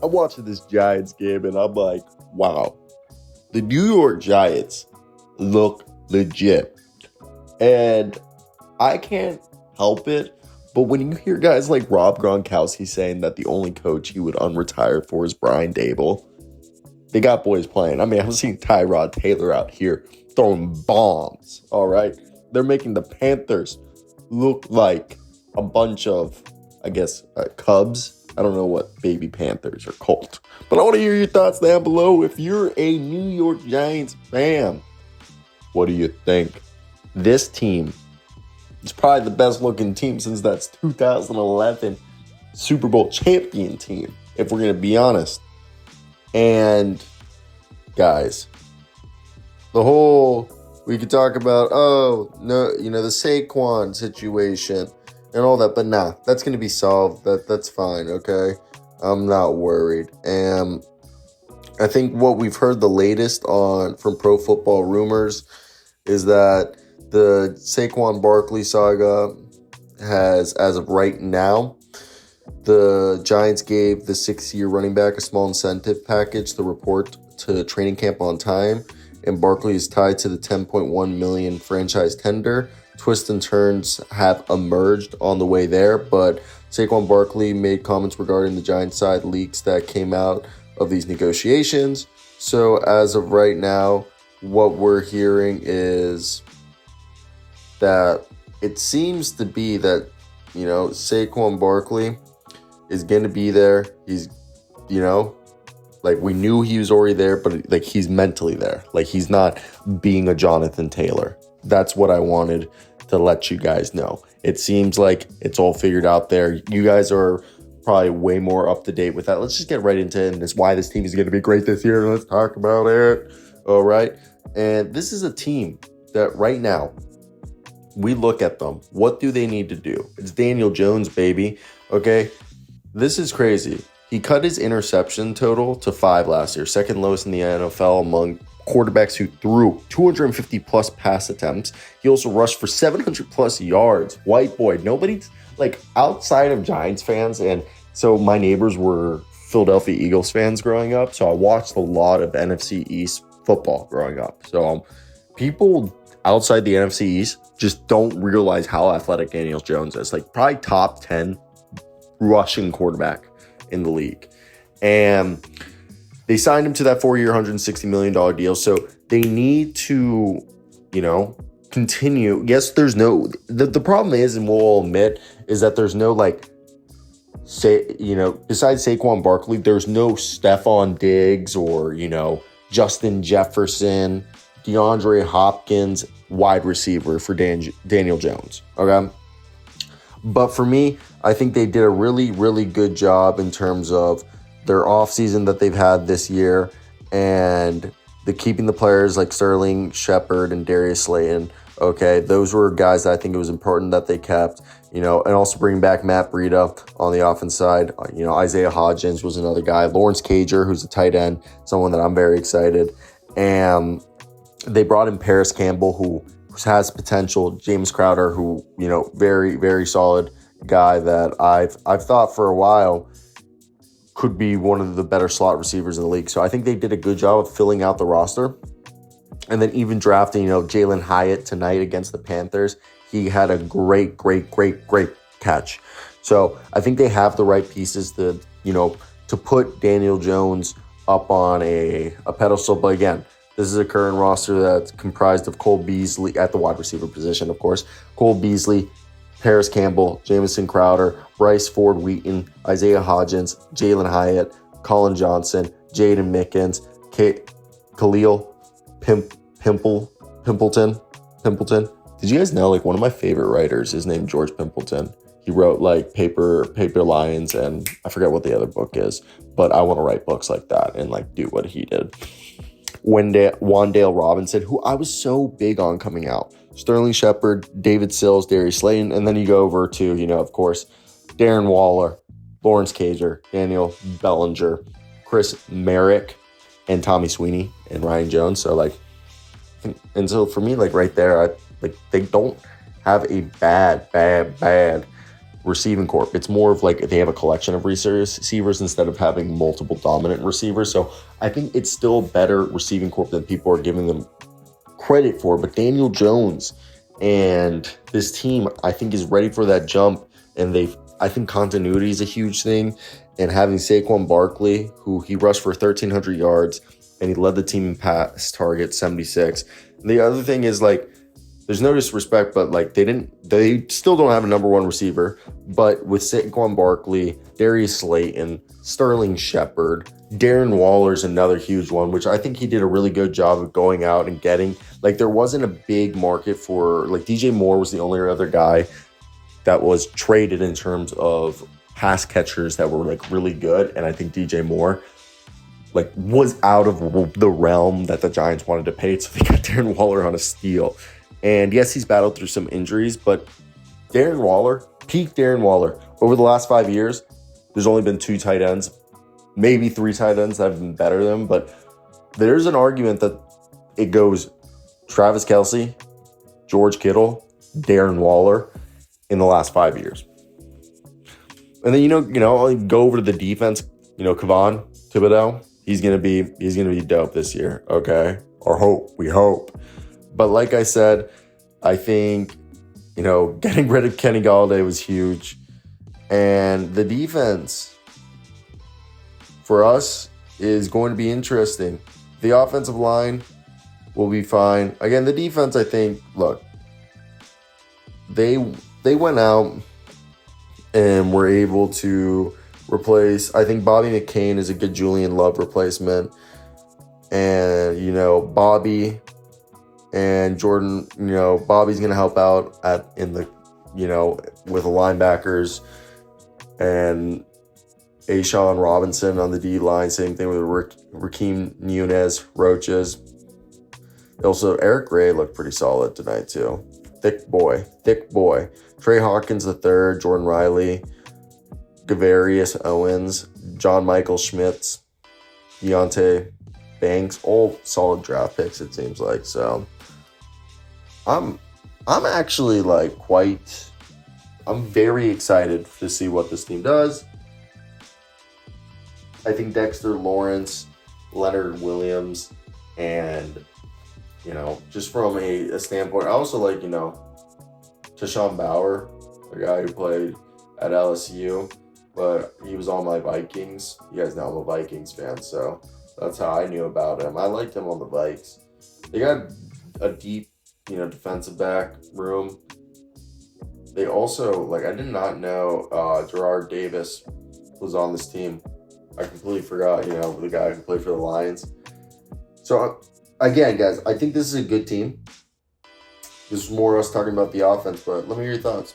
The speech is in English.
I'm watching this Giants game and I'm like, wow, the New York Giants look legit. And I can't help it, but when you hear guys like Rob Gronkowski saying that the only coach he would unretire for is Brian Dable, they got boys playing. I mean, I'm seeing Tyrod Taylor out here throwing bombs, all right? They're making the Panthers look like a bunch of, I guess, Cubs. I don't know what baby Panthers are called. But I want to hear your thoughts down below. If you're a New York Giants fan, what do you think? This team is probably the best looking team since that's 2011 Super Bowl champion team, if we're going to be honest. And guys, we could talk about, the Saquon situation and all that, but nah, that's going to be solved. That's fine, okay? I'm not worried. And I think what we've heard the latest from Pro Football Rumors is that the Saquon Barkley saga has, as of right now, the Giants gave the 6-year running back a small incentive package to report to training camp on time, and Barkley is tied to the $10.1 million franchise tender. Twists and turns have emerged on the way there, but Saquon Barkley made comments regarding the Giants side leaks that came out of these negotiations. So as of right now, what we're hearing is that it seems to be that, Saquon Barkley is going to be there. He's, we knew he was already there, but he's mentally there. He's not being a Jonathan Taylor. That's what I wanted to let you guys know. It seems like it's all figured out there. You guys are probably way more up to date with that. Let's just get right into it, and it's why this team is going to be great this year. Let's talk about it. All right. And this is a team that right now, we look at them. What do they need to do? It's Daniel Jones, baby. Okay. This is crazy. He cut his interception total to 5 last year, second lowest in the NFL among quarterbacks who threw 250 plus pass attempts. He also rushed for 700 plus yards. White boy. Nobody's outside of Giants fans. And so my neighbors were Philadelphia Eagles fans growing up. So I watched a lot of NFC East football growing up. So people outside the NFC East just don't realize how athletic Daniel Jones is. Probably top 10 rushing quarterback in the league. And they signed him to that 4-year, $160 million deal. So they need to, continue. Yes, there's no, the problem is, and we'll all admit, is that there's no besides Saquon Barkley, there's no Stephon Diggs or, Justin Jefferson, DeAndre Hopkins, wide receiver for Daniel Jones. Okay. But for me, I think they did a really, really good job in terms of their offseason that they've had this year and keeping the players like Sterling Shepard and Darius Slayton. Okay, those were guys that I think it was important that they kept, and also bringing back Matt Breida on the offense side. Isaiah Hodgins was another guy. Lawrence Cager, who's a tight end, someone that I'm very excited. And they brought in Paris Campbell, who has potential. James Crowder, who, very, very solid guy that I've thought for a while could be one of the better slot receivers in the league. So I think they did a good job of filling out the roster. And then even drafting, Jalen Hyatt tonight against the Panthers. He had a great catch. So I think they have the right pieces to put Daniel Jones up on a pedestal. But again, this is a current roster that's comprised of Cole Beasley at the wide receiver position, of course. Cole Beasley, Paris Campbell, Jamison Crowder, Bryce Ford Wheaton, Isaiah Hodgins, Jalen Hyatt, Colin Johnson, Jaden Mickens, Khalil Pimpleton. Did you guys know, one of my favorite writers is named George Pimpleton? He wrote Paper Lions, and I forget what the other book is, but I want to write books like that and do what he did. Wandale Robinson, who I was so big on coming out. Sterling Shepard, David Sills, Darius Slayton, and then you go over to, of course, Darren Waller, Lawrence Cager, Daniel Bellinger, Chris Merrick, and Tommy Sweeney and Ryan Jones. So and so for me, right there, they don't have a bad receiving corp. It's more of like they have a collection of receivers instead of having multiple dominant receivers. So I think it's still a better receiving corp than people are giving them credit for. But Daniel Jones and this team, I think, is ready for that jump. And I think continuity is a huge thing. And having Saquon Barkley, who he rushed for 1,300 yards, and he led the team in pass target 76. And the other thing is, like, there's no disrespect, but like they still don't have a number one receiver. But with Saquon Barkley, Darius Slayton, Sterling Shepard, Darren Waller's another huge one, which I think he did a really good job of going out and getting. Like, there wasn't a big market for, like, DJ Moore was the only other guy that was traded in terms of pass catchers that were like really good. And I think DJ Moore like was out of the realm that the Giants wanted to pay. So they got Darren Waller on a steal. And yes, he's battled through some injuries, but Darren Waller, peak Darren Waller, over the last 5 years, there's only been 2 tight ends, maybe 3 tight ends that have been better than him. But there's an argument that it goes Travis Kelce, George Kittle, Darren Waller in the last 5 years. And then, go over to the defense, Kevon Thibodeau, he's going to be dope this year. Okay. We hope. But like I said, I think, getting rid of Kenny Golladay was huge. And the defense for us is going to be interesting. The offensive line will be fine. Again, the defense, I think, look, they went out and were able to replace, I think Bobby McCain is a good Julian Love replacement. And, Bobby and Jordan, Bobby's going to help out with the linebackers, and Ashawn Robinson on the D line. Same thing with Rakeem Nunez, Roaches. Also, Eric Gray looked pretty solid tonight too. Thick boy. Trey Hawkins III, Jordan Riley, Gavarius Owens, John Michael Schmitz, Deontay Banks, all solid draft picks, it seems like. So I'm actually I'm very excited to see what this team does. I think Dexter Lawrence, Leonard Williams, and just from a standpoint, I also like Tashawn Bauer, a guy who played at LSU, but he was on my Vikings. You guys know I'm a Vikings fan, so that's how I knew about him. I liked him on the Vikes. They got a deep, defensive back room. They also, I did not know Gerard Davis was on this team. I completely forgot, the guy who played for the Lions. So, again, guys, I think this is a good team. This is more us talking about the offense, but let me hear your thoughts.